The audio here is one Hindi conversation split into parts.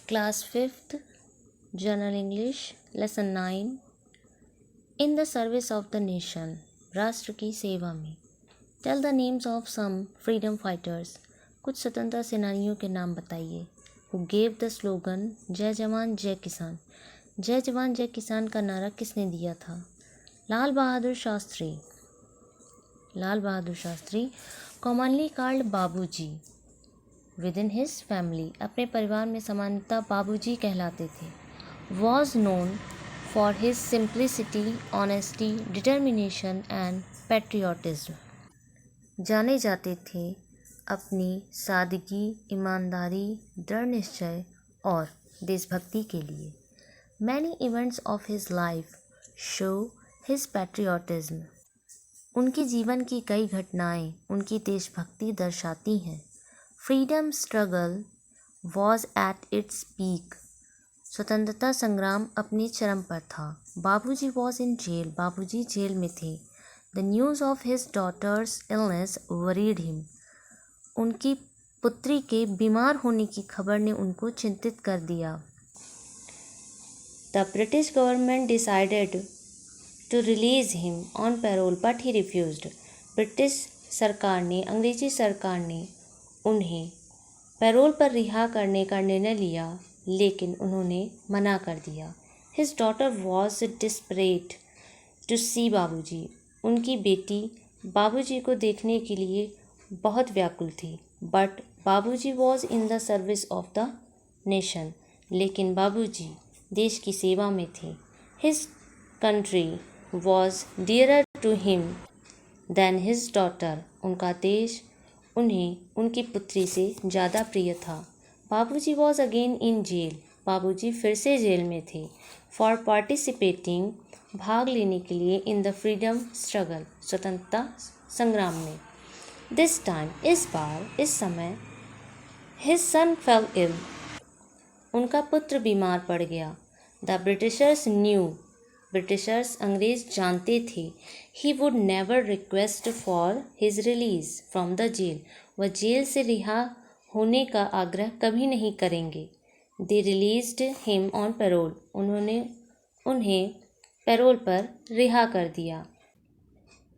Class 5th, General English, Lesson 9. In the service of the nation, राष्ट्र की सेवा में. Tell the names of some freedom fighters. कुछ स्वतंत्रता सेनानियों के नाम बताइए. Who gave the slogan जय जवान जय किसान. जय जवान जय किसान का नारा किसने दिया था? लाल बहादुर शास्त्री. लाल बहादुर शास्त्री commonly called बाबूजी. Within his family, अपने परिवार में सामान्यतः बाबूजी कहलाते थे. Was known for his simplicity, honesty, determination and patriotism. जाने जाते थे अपनी सादगी, ईमानदारी, दृढ़ निश्चय और देशभक्ति के लिए. Many events of his life show his patriotism. उनके जीवन की कई घटनाएं उनकी देशभक्ति दर्शाती हैं. Freedom struggle was at its peak. स्वतंत्रता संग्राम अपने चरम पर था. Babuji was in jail. Babuji jail में थे. The news of his daughter's illness worried him. उनकी पुत्री के बीमार होने की खबर ने उनको चिंतित कर दिया. The British government decided to release him on parole but he refused. British सरकार ने, अंग्रेजी सरकार ने उन्हें पैरोल पर रिहा करने का निर्णय लिया, लेकिन उन्होंने मना कर दिया. His daughter was desperate to see Babuji. उनकी बेटी बाबूजी को देखने के लिए बहुत व्याकुल थी. But Babuji was in the service of the nation. लेकिन बाबूजी देश की सेवा में थे. His country was dearer to him than his daughter. उनका देश उन्हें उनकी पुत्री से ज़्यादा प्रिय था. Babuji was again in jail. बाबूजी फिर से जेल में थे. फॉर पार्टिसिपेटिंग, भाग लेने के लिए, इन द फ्रीडम स्ट्रगल, स्वतंत्रता संग्राम में. दिस टाइम, इस बार, इस समय, हिज सन फेल इल. उनका पुत्र बीमार पड़ गया. The Britishers new. ब्रिटिशर्स, अंग्रेज जानते थे. He would never request for his release from the jail. वह जेल से रिहा होने का आग्रह कभी नहीं करेंगे. They released him on parole. उन्होंने उन्हें पैरोल पर रिहा कर दिया.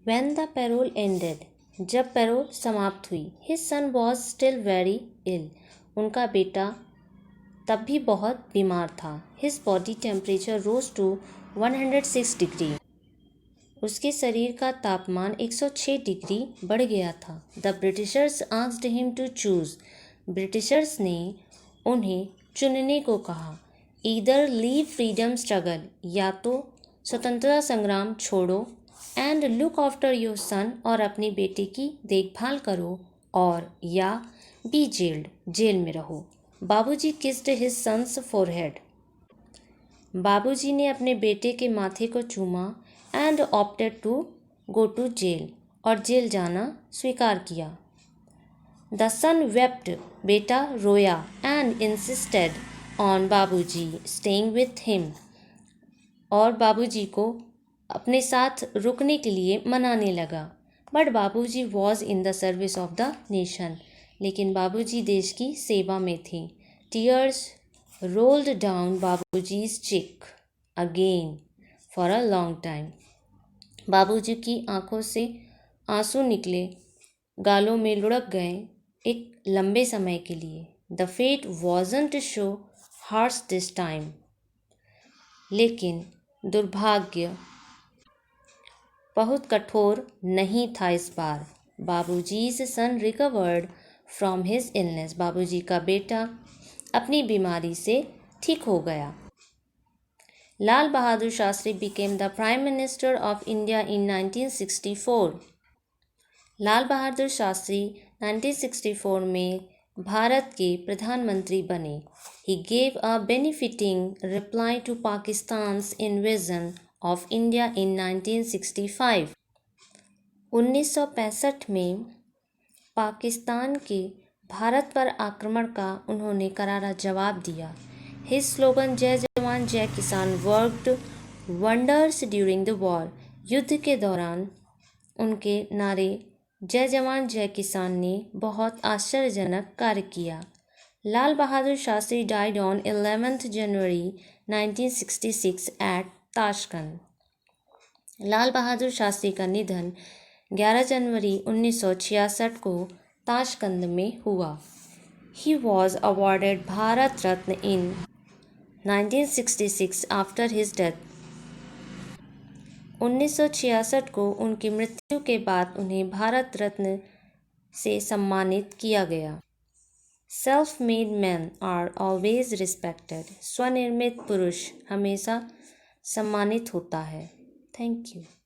When the parole ended. जब पैरोल समाप्त हुई. His son was still very ill. उनका बेटा तब भी बहुत बीमार था. His body temperature rose to 106 degree. उसके शरीर का तापमान 106 डिग्री बढ़ गया था. The Britishers asked him to choose. Britishers ने उन्हें चुनने को कहा. ईदर लीव फ्रीडम स्ट्रगल, या तो स्वतंत्रता संग्राम छोड़ो, and look after your son, और अपनी बेटे की देखभाल करो, और या बी जेल्ड, जेल में रहो. बाबूजी किस्ड हिज सन्स फोरहेड. बाबूजी ने अपने बेटे के माथे को चूमा. And opted to go to jail, और जेल जाना स्वीकार किया. The son wept. बेटा रोया. And insisted on Babuji staying with him. और बाबूजी को अपने साथ रुकने के लिए मनाने लगा. But Babuji was in the service of the nation. लेकिन बाबूजी देश की सेवा में थे. Tears rolled down बाबूजी's cheek again for a long time. बाबूजी की आंखों से आंसू निकले, गालों में लुढ़क गए एक लंबे समय के लिए. The fate wasn't so harsh this time. लेकिन दुर्भाग्य बहुत कठोर नहीं था इस बार. बाबूजी's son recovered from his illness. बाबूजी का बेटा अपनी बीमारी से ठीक हो गया. Lal Bahadur Shastri became the Prime Minister of India in 1964. Lal Bahadur Shastri 1964 में भारत के प्रधानमंत्री बने. He gave a benefiting reply to Pakistan's invasion of India in 1965. 1965 में पाकिस्तान के भारत पर आक्रमण का उन्होंने करारा जवाब दिया. हिज स्लोगन जय जवान जय किसान worked wonders during the war. युद्ध के दौरान उनके नारे जय जवान जय किसान ने बहुत आश्चर्यजनक कार्य किया. Lal Bahadur Shastri died on 11th January 1966 at Tashkent. Lal Bahadur Shastri का निधन 11 जनवरी 1966 को ताशकंद में हुआ. He was awarded Bharat Ratna in 1966 after his death. 1966 को उनकी मृत्यु के बाद उन्हें भारत रत्न से सम्मानित किया गया. Self-made men are always respected. स्वनिर्मित पुरुष हमेशा सम्मानित होता है. Thank you.